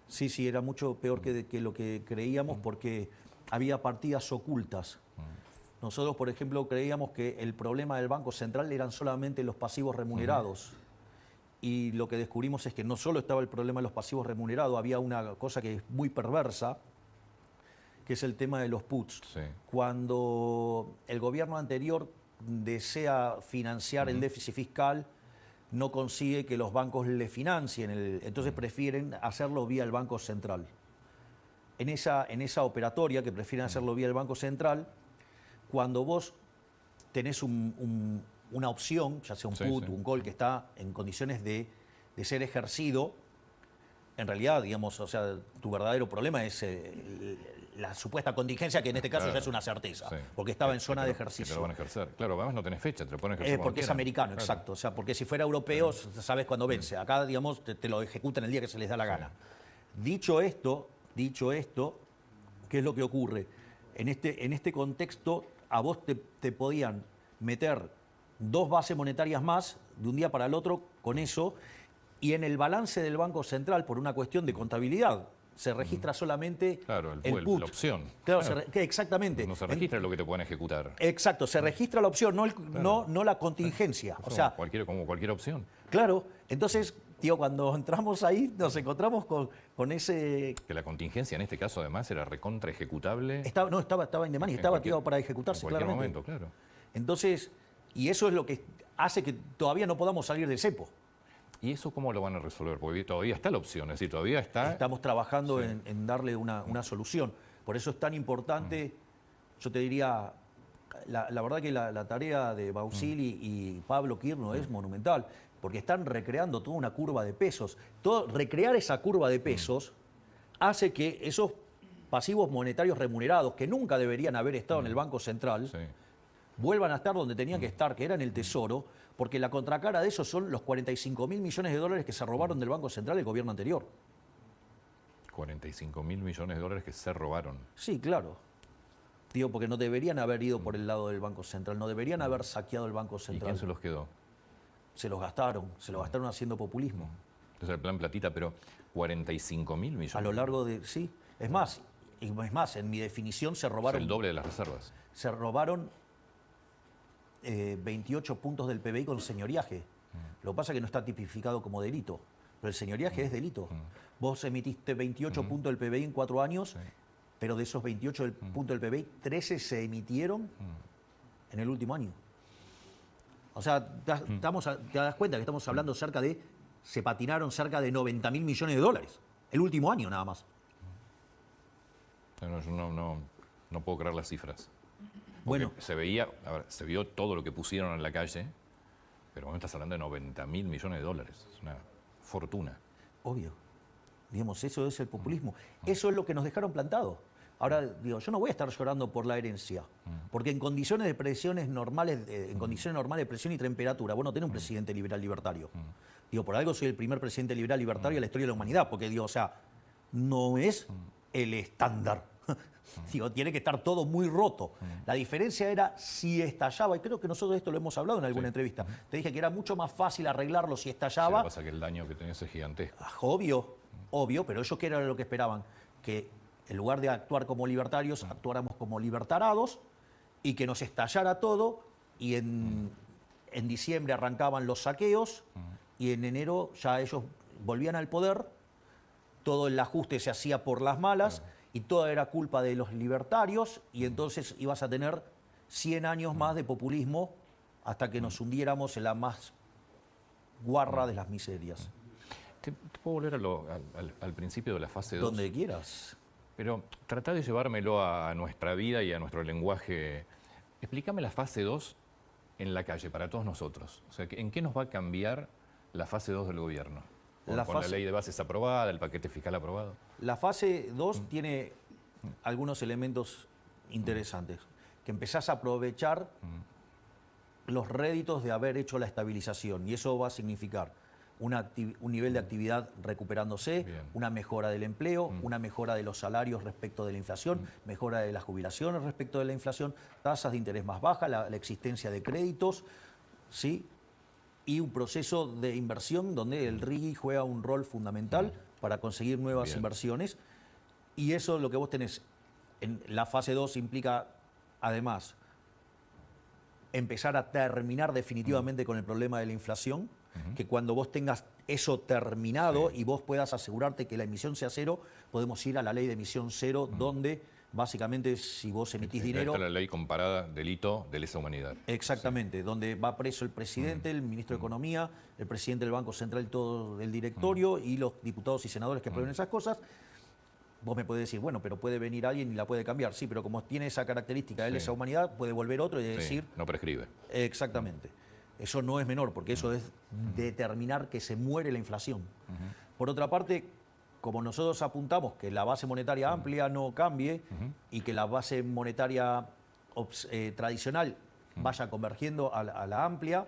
Sí, era mucho peor que lo que creíamos, porque había partidas ocultas. Nosotros, por ejemplo, creíamos que el problema del Banco Central eran solamente los pasivos remunerados. Y lo que descubrimos es que no solo estaba el problema de los pasivos remunerados, había una cosa que es muy perversa, que es el tema de los puts. Sí. Cuando el gobierno anterior desea financiar el déficit fiscal, no consigue que los bancos le financien, entonces prefieren hacerlo vía el Banco Central. En esa operatoria, que prefieren hacerlo vía el Banco Central, cuando vos tenés una opción, ya sea un put, un call, que está en condiciones de ser ejercido, en realidad, digamos, o sea, tu verdadero problema es la supuesta contingencia, que en este caso ya es una certeza, porque estaba en zona de ejercicio. Que te lo van a ejercer. Claro, además no tenés fecha, te lo ponen a ejercer porque es americano, exacto. O sea, porque si fuera europeo, sabes cuándo vence. Acá, digamos, te lo ejecutan el día que se les da la gana. Dicho esto, ¿qué es lo que ocurre? En este contexto, a vos te podían meter 2 bases monetarias más de un día para el otro con eso, y en el balance del Banco Central, por una cuestión de contabilidad, se registra solamente el put. La opción. Claro, exactamente. No se registra lo que te pueden ejecutar. Exacto, se registra la opción, no la contingencia. O sea, como cualquier opción. Claro, entonces, tío, cuando entramos ahí nos encontramos con ese... Que la contingencia en este caso además era recontra ejecutable. Estaba in the money, estaba tirado para ejecutarse, en cualquier claramente. momento, claro. Entonces, y eso es lo que hace que todavía no podamos salir del cepo. ¿Y eso cómo lo van a resolver? Porque todavía está la opción, es decir, todavía está... Estamos trabajando en darle una solución. Por eso es tan importante, yo te diría, la verdad que la tarea de Bausili y Pablo Quirno es monumental, porque están recreando toda una curva de pesos. Recrear esa curva de pesos hace que esos pasivos monetarios remunerados, que nunca deberían haber estado en el Banco Central, vuelvan a estar donde tenían que estar, que era en el Tesoro, porque la contracara de eso son los 45.000 millones de dólares que se robaron del Banco Central del gobierno anterior. 45.000 millones de dólares que se robaron. Sí, claro. Digo, porque no deberían haber ido por el lado del Banco Central, no deberían haber saqueado el Banco ¿Y Central. quién se los quedó? Se los gastaron haciendo populismo. Entonces el plan Platita, pero 45.000 millones. A lo largo de... Sí, es más, en mi definición se Es robaron... el doble de las reservas. Se robaron 28 puntos del PBI con señoriaje. Lo que pasa es que no está tipificado como delito, pero el señoriaje es delito. Vos emitiste 28 puntos del PBI en 4 años, pero de esos 28 puntos del PBI, 13 se emitieron en el último año. O sea, te das cuenta que estamos hablando se patinaron cerca de 90.000 millones de dólares. El último año nada más. Yo no puedo creer las cifras. Bueno, se vio todo lo que pusieron en la calle, pero vos me estás hablando de 90.000 millones de dólares. Es una fortuna. obvio. Digamos, eso es el populismo. Eso es lo que nos dejaron plantado. Ahora, digo, yo no voy a estar llorando por la herencia, porque en condiciones de presiones normales, en condiciones normales de presión y temperatura, vos no tenés un presidente liberal libertario. Digo, por algo soy el primer presidente liberal libertario de la historia de la humanidad, porque digo, o sea, no es el estándar. Digo, tiene que estar todo muy roto. La diferencia era si estallaba, y creo que nosotros esto lo hemos hablado en alguna entrevista. Te dije que era mucho más fácil arreglarlo si estallaba. Sí, lo que pasa es que el daño que tenés es gigantesco. Obvio, pero ellos, ¿qué era lo que esperaban? Que en lugar de actuar como libertarios, actuáramos como libertarados y que nos estallara todo, y en diciembre arrancaban los saqueos y en enero ya ellos volvían al poder, todo el ajuste se hacía por las malas y toda era culpa de los libertarios, y entonces ibas a tener 100 años más de populismo hasta que nos hundiéramos en la más guarra de las miserias. ¿Te puedo volver al principio de la fase 2? Donde quieras. Pero tratá de llevármelo a nuestra vida y a nuestro lenguaje. Explícame la fase 2 en la calle, para todos nosotros. O sea, ¿en qué nos va a cambiar la fase 2 del gobierno? Con la ley de bases aprobada, el paquete fiscal aprobado. La fase 2 tiene algunos elementos interesantes. Que empezás a aprovechar los réditos de haber hecho la estabilización. Y eso va a significar un nivel de actividad recuperándose, una mejora del empleo, una mejora de los salarios respecto de la inflación, mejora de las jubilaciones respecto de la inflación, tasas de interés más bajas, la existencia de créditos, ¿sí? Y un proceso de inversión donde el RIGI juega un rol fundamental para conseguir nuevas inversiones. Y eso, lo que vos tenés en la fase 2, implica además empezar a terminar definitivamente con el problema de la inflación, que cuando vos tengas eso terminado y vos puedas asegurarte que la emisión sea cero, podemos ir a la ley de emisión cero, donde básicamente si vos emitís dinero... Esta es la ley comparada delito de lesa humanidad. Exactamente, donde va preso el presidente, el ministro de Economía, el presidente del Banco Central, todo el directorio y los diputados y senadores que aprueben esas cosas. Vos me podés decir, bueno, pero puede venir alguien y la puede cambiar. Sí, pero como tiene esa característica de lesa humanidad, puede volver otro y decir... no prescribe. Exactamente. Eso no es menor, porque eso es determinar que se muere la inflación. Por otra parte, como nosotros apuntamos que la base monetaria amplia no cambie y que la base monetaria tradicional vaya convergiendo a la amplia,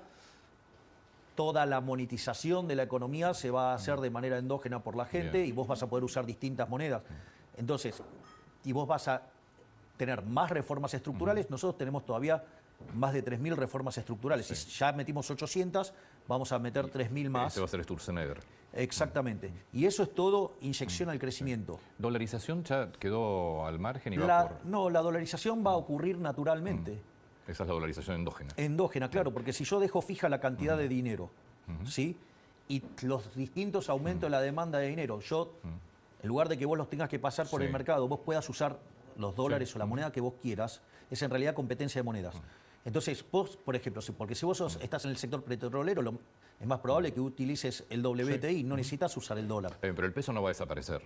toda la monetización de la economía se va a hacer de manera endógena por la gente y vos vas a poder usar distintas monedas. Entonces, y vos vas a tener más reformas estructurales. Nosotros tenemos todavía más de 3.000 reformas estructurales. Si ya metimos 800, vamos a meter 3.000 más. Ese va a ser Sturzenegger. Exactamente. Y eso es todo inyección al crecimiento. ¿Dolarización ya quedó al margen y No, la dolarización va a ocurrir naturalmente. Esa es la dolarización endógena. Endógena, claro, porque si yo dejo fija la cantidad de dinero, ¿sí? Y los distintos aumentos de la demanda de dinero, yo, en lugar de que vos los tengas que pasar por el mercado, vos puedas usar los dólares o la moneda que vos quieras, es en realidad competencia de monedas. Entonces, vos, por ejemplo, porque si vos estás en el sector petrolero, es más probable que utilices el WTI, no necesitas usar el dólar. Pero el peso no va a desaparecer.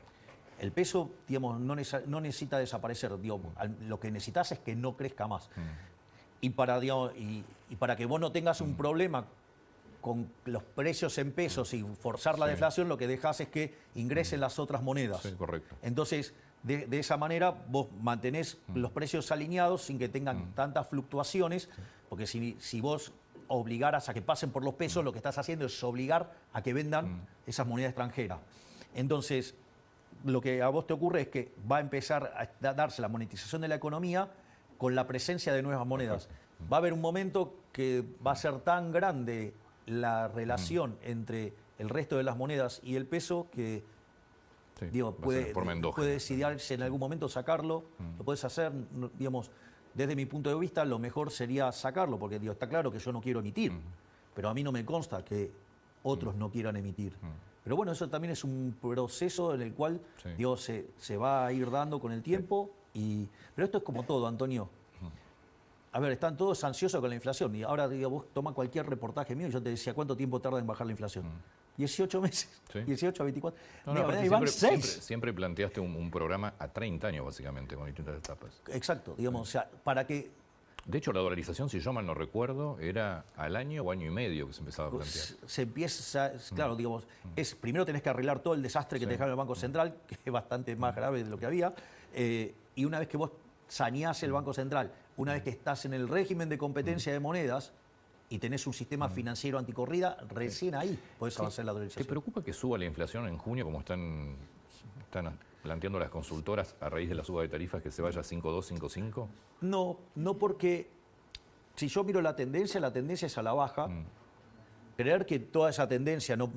El peso, digamos, no necesita desaparecer. Digamos, lo que necesitas es que no crezca más. Y para que vos no tengas un problema con los precios en pesos y forzar la deflación, lo que dejas es que ingresen las otras monedas. Sí, correcto. Entonces, de esa manera vos mantenés los precios alineados sin que tengan tantas fluctuaciones, porque si vos obligaras a que pasen por los pesos, lo que estás haciendo es obligar a que vendan esas monedas extranjeras. Entonces, lo que a vos te ocurre es que va a empezar a darse la monetización de la economía con la presencia de nuevas monedas. Va a haber un momento que va a ser tan grande la relación entre el resto de las monedas y el peso que Sí, digo, va a ser de forma endógena. puede decidirse en algún momento sacarlo, lo puedes hacer, digamos, desde mi punto de vista lo mejor sería sacarlo, porque digo, está claro que yo no quiero emitir, pero a mí no me consta que otros no quieran emitir. Pero bueno, eso también es un proceso en el cual Sí. digo, se va a ir dando con el tiempo, pero esto es como todo, Antonio. A ver, están todos ansiosos con la inflación. Y ahora, digo, vos toma cualquier reportaje mío y yo te decía, ¿cuánto tiempo tarda en bajar la inflación? 18 meses, Sí. 18 a 24. No, Mira, aparte ahí van siempre, 6. siempre planteaste un programa a 30 años, básicamente, con distintas etapas. Exacto, digamos, o sea, para que De hecho, la dolarización, si yo mal no recuerdo, era al año o año y medio que se empezaba a plantear. se empieza, claro, digamos, primero tenés que arreglar todo el desastre que te dejaron el Banco Central, que es bastante más grave de lo que había, y una vez que vos saneás el Banco Central, una vez que estás en el régimen de competencia de monedas y tenés un sistema financiero anticorrida, recién ahí podés avanzar en la ¿Te dolarización. preocupa que suba la inflación en junio, como están planteando las consultoras a raíz de la suba de tarifas, que se vaya a 5,2, 5,5? No, no porque si yo miro la tendencia es a la baja. Creer que toda esa tendencia no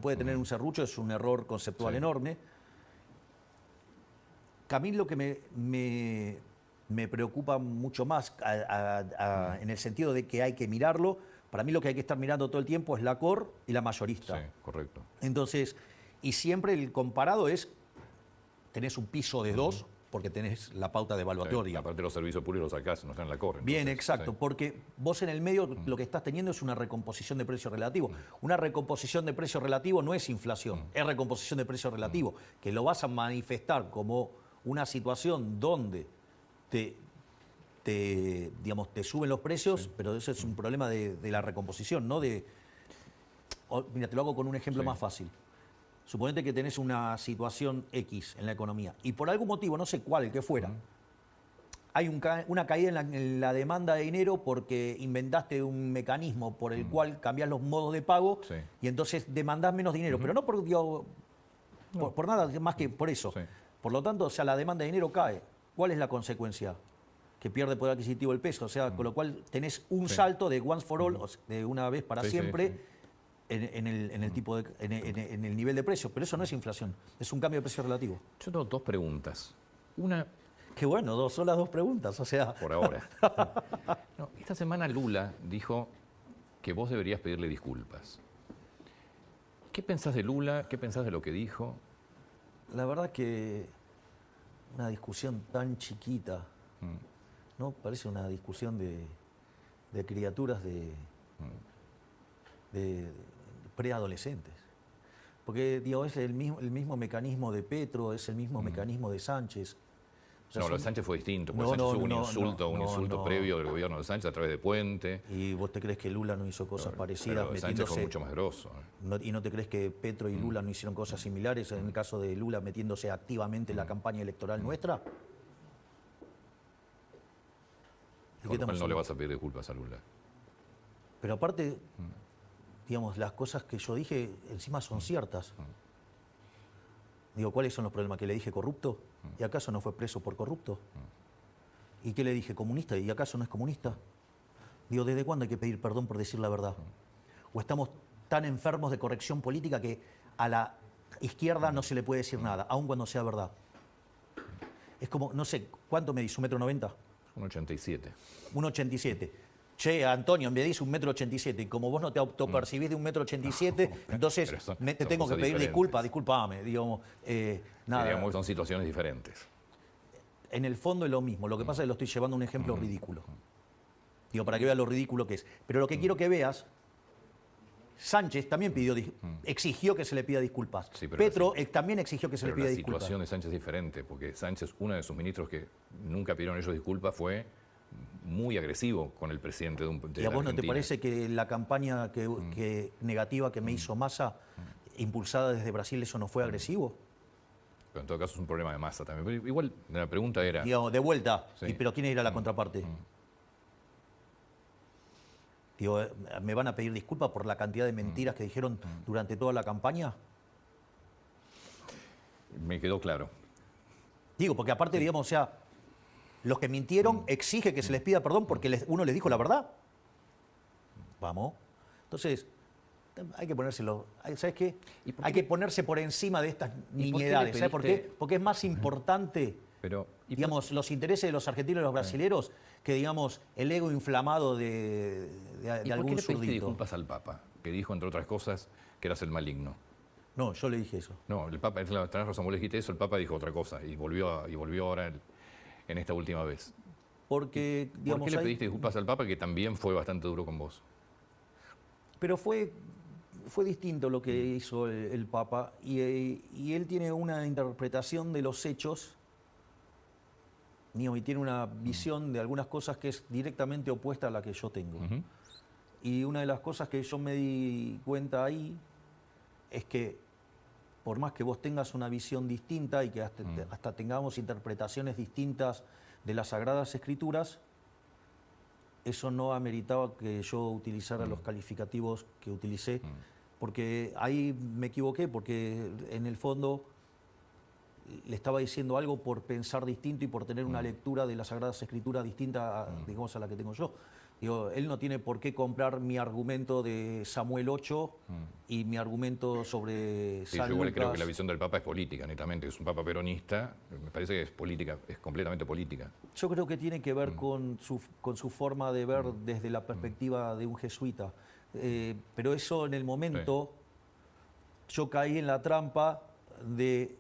puede tener un serrucho es un error conceptual Sí. enorme. Que a mí lo que me preocupa mucho más en el sentido de que hay que mirarlo, para mí lo que hay que estar mirando todo el tiempo es la core y la mayorista. Sí, correcto. Entonces, y siempre el comparado es, tenés un piso de 2 porque tenés la pauta Sí, devaluatoria. aparte los servicios públicos los sacás, no están en la corre. Bien, entonces, exacto, sí. porque vos en el medio lo que estás teniendo es una recomposición de precio relativo. Una recomposición de precio relativo no es inflación, es recomposición de precio relativo, que lo vas a manifestar como una situación donde digamos, te suben los precios, pero eso es un problema de la recomposición, no de... Mira, te lo hago con un ejemplo Sí. más fácil. Suponete que tenés una situación X en la economía y por algún motivo, no sé cuál, el que fuera, hay una caída en la demanda de dinero porque inventaste un mecanismo por el cual cambiás los modos de pago Sí. y entonces demandás menos dinero, pero no por, digo, por nada más que por eso. Sí. Por lo tanto, o sea, la demanda de dinero cae. ¿Cuál es la consecuencia? Que pierde poder adquisitivo el peso, o sea, con lo cual tenés un Sí. salto de once for all, o sea, de una vez para Sí, sí, siempre, sí. en el tipo en el nivel de precio, pero eso no es inflación, es un cambio de precio relativo. Yo tengo dos preguntas. Una, Qué bueno, son las dos preguntas, o sea, por ahora. No, esta semana Lula dijo que vos deberías pedirle disculpas. ¿Qué pensás de Lula? ¿Qué pensás de lo que dijo? la verdad que una discusión tan chiquita, ¿no? Parece una discusión de criaturas de preadolescentes. Porque, digo, es el mismo mecanismo de Petro, es el mismo mecanismo de Sánchez. O sea, No, lo de son- Sánchez fue distinto, porque No, Sánchez no, hubo no, un insulto no. previo del gobierno de Sánchez a través de Puente. ¿Y vos te crees que Lula no hizo cosas parecidas Pero Sánchez fue metiéndose? mucho más grosso. ¿Y no te crees que Petro y Lula no hicieron cosas similares en el caso de Lula metiéndose activamente en la campaña electoral nuestra? ¿De qué Con lo estamos cual no le hablando? vas a pedir disculpas a Lula. Pero aparte, digamos, las cosas que yo dije encima son ciertas. Digo, ¿cuáles son los problemas? ¿Que le dije corrupto? ¿Y acaso no fue preso por corrupto? ¿Y qué le dije? ¿Comunista? ¿Y acaso no es comunista? Digo, ¿desde cuándo hay que pedir perdón por decir la verdad? ¿O estamos tan enfermos de corrección política que a la izquierda no se le puede decir nada, aun cuando sea verdad? Es como, no sé, ¿cuánto me dice? ¿1,90 m? Un 87. 1,87. Che, Antonio, me dice 1,87 m y como vos no te autopercibís de 1,87 m, entonces pero son- te son tengo que cosas pedir diferentes. disculpas, discúlpame, digamos, nada. Digamos que son situaciones diferentes. En el fondo es lo mismo, lo que pasa es que lo estoy llevando a un ejemplo ridículo. Digo, para que veas lo ridículo que es. Pero lo que quiero que veas, Sánchez también exigió que se le pida disculpas. Sí, pero Petro también exigió que se le Pero pida la disculpas. situación de Sánchez es diferente, porque Sánchez, uno de sus ministros que nunca pidieron ellos disculpas, fue muy agresivo con el presidente de ¿Y a la vos no te Argentina. parece que la campaña negativa que me hizo Massa, impulsada desde Brasil, eso no fue agresivo? pero en todo caso es un problema de masa también. Pero igual la pregunta era... Digamos, de vuelta, Sí. pero ¿quién era la contraparte? Digo, ¿me van a pedir disculpas por la cantidad de mentiras que dijeron durante toda la campaña? Me quedó claro. Digo, porque aparte, digamos, o sea, los que mintieron exige que se les pida perdón porque uno les dijo la verdad. Vamos. Entonces, hay que ponérselo, ¿sabes qué? Hay que ponerse por encima de estas niñedades. ¿Sabes por qué? Porque es más importante, Pero, digamos, los intereses de los argentinos y los brasileros que, digamos, el ego inflamado de ¿Y por qué algún le pediste zurdito. disculpas al Papa? Que dijo, entre otras cosas, que eras el maligno. No, yo le dije eso. No, el Papa, tenés razón, vos le dijiste eso, el Papa dijo otra cosa y volvió ahora en esta última vez. Porque, digamos, ¿Por qué le pediste disculpas al Papa, que también fue bastante duro con vos? Pero fue distinto lo que hizo el Papa y él tiene una interpretación de los hechos y tiene una visión de algunas cosas que es directamente opuesta a la que yo tengo. Y una de las cosas que yo me di cuenta ahí es que por más que vos tengas una visión distinta y que hasta tengamos interpretaciones distintas de las Sagradas Escrituras, eso no ameritaba que yo utilizara los calificativos que utilicé, porque ahí me equivoqué, porque en el fondo le estaba diciendo algo por pensar distinto y por tener una lectura de las Sagradas Escrituras distinta digamos, a la que tengo yo. Digo, él no tiene por qué comprar mi argumento de Samuel 8 y mi argumento sobre Sí, San yo igual Lucas. creo que la visión del Papa es política, netamente. Es un Papa peronista, me parece que es política, es completamente política. Yo creo que tiene que ver con su forma de ver desde la perspectiva de un jesuita. Pero eso en el momento, yo caí en la trampa de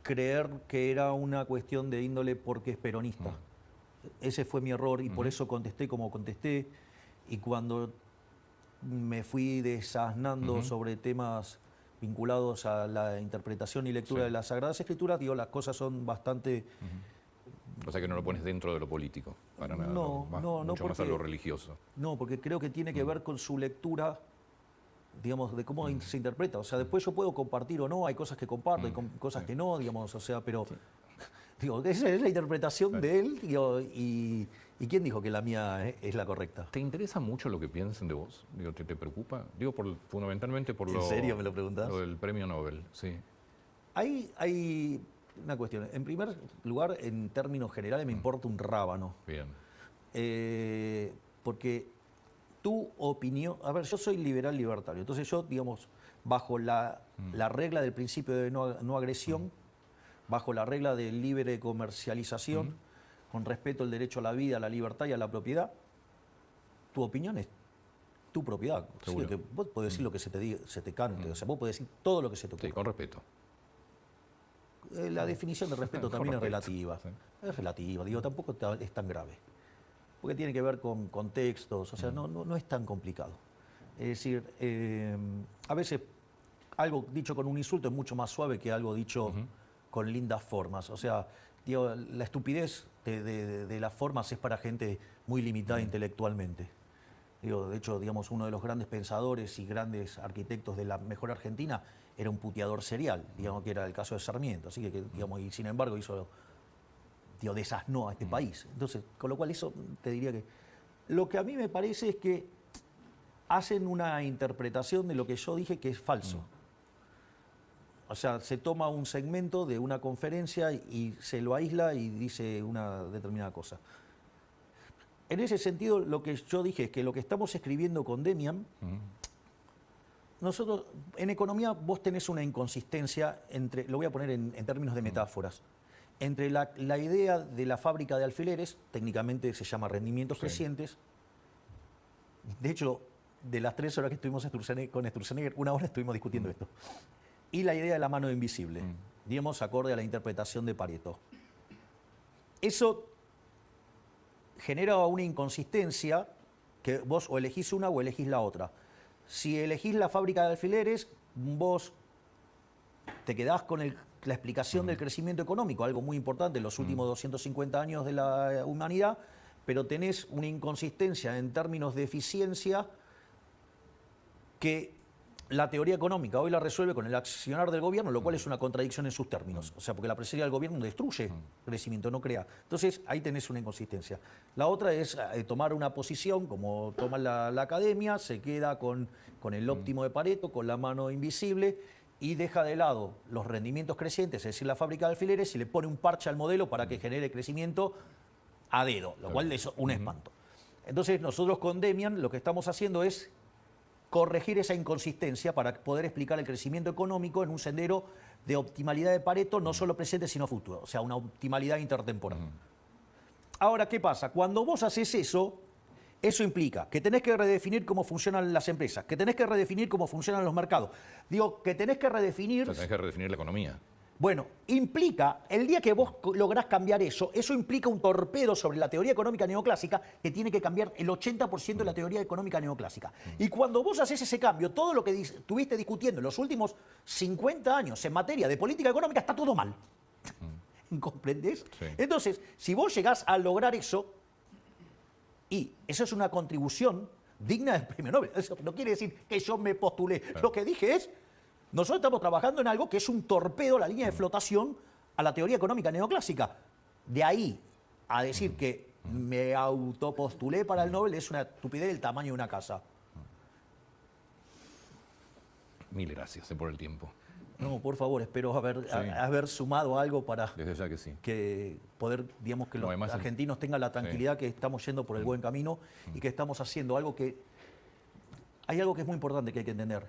creer que era una cuestión de índole porque es peronista. Ese fue mi error y por eso contesté como contesté. Y cuando me fui desasnando sobre temas vinculados a la interpretación y lectura de las Sagradas Escrituras, digo, las cosas son bastante... O sea que no lo pones dentro de lo político, para nada, No, mucho más a porque- lo religioso. No, porque creo que tiene que ver con su lectura, digamos, de cómo se interpreta. O sea, después yo puedo compartir o no, hay cosas que comparto, hay cosas que no, digamos, o sea, pero... Digo, esa es la interpretación de él, digo, y ¿quién dijo que la mía es la correcta? ¿Te interesa mucho lo que piensen de vos? Digo, ¿te preocupa? Digo, fundamentalmente por ¿En serio me lo preguntás? lo del premio Nobel, sí. Hay una cuestión. En primer lugar, en términos generales, me importa un rábano. Bien. Porque tu opinión... A ver, yo soy liberal libertario. Entonces yo, digamos, bajo la regla del principio de no agresión, bajo la regla de libre comercialización, con respeto al derecho a la vida, a la libertad y a la propiedad, tu opinión es tu propiedad. Así Seguro. que vos podés decir lo que se te cante. O sea, vos podés decir todo lo que se te ocurra. Sí, con respeto. La definición de respeto Con también es respeto, relativa. sí. Es relativa, digo, tampoco es tan grave. Porque tiene que ver con contextos, o sea, no es tan complicado. Es decir, a veces algo dicho con un insulto es mucho más suave que algo dicho con lindas formas. O sea, digo, la estupidez de las formas es para gente muy limitada intelectualmente. Digo, de hecho, digamos, uno de los grandes pensadores y grandes arquitectos de la mejor Argentina era un puteador serial, digamos, que era el caso de Sarmiento. Así que digamos, y sin embargo hizo, digo, desasnó a este país. Entonces, con lo cual eso te diría que... Lo que a mí me parece es que hacen una interpretación de lo que yo dije que es falso. O sea, se toma un segmento de una conferencia y se lo aísla y dice una determinada cosa. En ese sentido, lo que yo dije es que lo que estamos escribiendo con Demian, nosotros, en economía vos tenés una inconsistencia entre, lo voy a poner en términos de metáforas, entre la idea de la fábrica de alfileres, técnicamente se llama rendimientos crecientes. De hecho, de las 3 horas que estuvimos con Sturzenegger, 1 hora estuvimos discutiendo esto. Y la idea de la mano invisible, digamos, acorde a la interpretación de Pareto. Eso genera una inconsistencia que vos o elegís una o elegís la otra. Si elegís la fábrica de alfileres, vos te quedás con la explicación del crecimiento económico, algo muy importante en los últimos 250 años de la humanidad, pero tenés una inconsistencia en términos de eficiencia que la teoría económica hoy la resuelve con el accionar del gobierno, lo cual es una contradicción en sus términos. O sea, porque la presencia del gobierno destruye crecimiento, no crea. Entonces, ahí tenés una inconsistencia. La otra es tomar una posición, como toma la academia, se queda con el óptimo de Pareto, con la mano invisible, y deja de lado los rendimientos crecientes, es decir, la fábrica de alfileres, y le pone un parche al modelo para que genere crecimiento a dedo, lo cual es un espanto. Entonces, nosotros con Demian lo que estamos haciendo es corregir esa inconsistencia para poder explicar el crecimiento económico en un sendero de optimalidad de Pareto, no solo presente, sino futuro, o sea, una optimalidad intertemporal. Ahora, ¿qué pasa? Cuando vos haces eso, eso implica que tenés que redefinir cómo funcionan las empresas, que tenés que redefinir cómo funcionan los mercados. Digo, que tenés que redefinir... O sea, tenés que redefinir la economía. Bueno, implica, el día que vos lográs cambiar eso implica un torpedo sobre la teoría económica neoclásica que tiene que cambiar el 80% de la teoría económica neoclásica. Y cuando vos haces ese cambio, todo lo que estuviste discutiendo en los últimos 50 años en materia de política económica está todo mal. ¿Comprendés? Sí. Entonces, si vos llegás a lograr eso, y eso es una contribución digna del premio Nobel. Eso no quiere decir que yo me postulé. Claro. Lo que dije es, nosotros estamos trabajando en algo que es un torpedo, la línea de flotación, a la teoría económica neoclásica. De ahí a decir que me autopostulé para el Nobel es una estupidez del tamaño de una casa. Mil gracias por el tiempo. No, por favor, espero haber sumado algo para desde ya que sí. Que poder, digamos, que los argentinos tengan la tranquilidad que estamos yendo por el buen camino y que estamos haciendo algo que... Hay algo que es muy importante que hay que entender.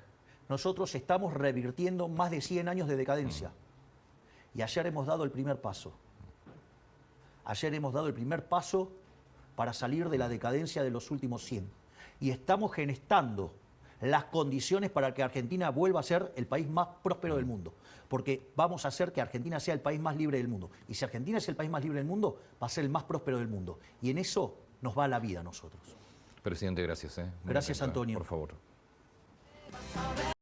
Nosotros estamos revirtiendo más de 100 años de decadencia. Y ayer hemos dado el primer paso. Ayer hemos dado el primer paso para salir de la decadencia de los últimos 100. Y estamos gestando las condiciones para que Argentina vuelva a ser el país más próspero del mundo. Porque vamos a hacer que Argentina sea el país más libre del mundo. Y si Argentina es el país más libre del mundo, va a ser el más próspero del mundo. Y en eso nos va la vida a nosotros. Presidente, gracias. Gracias, Antonio. Por favor.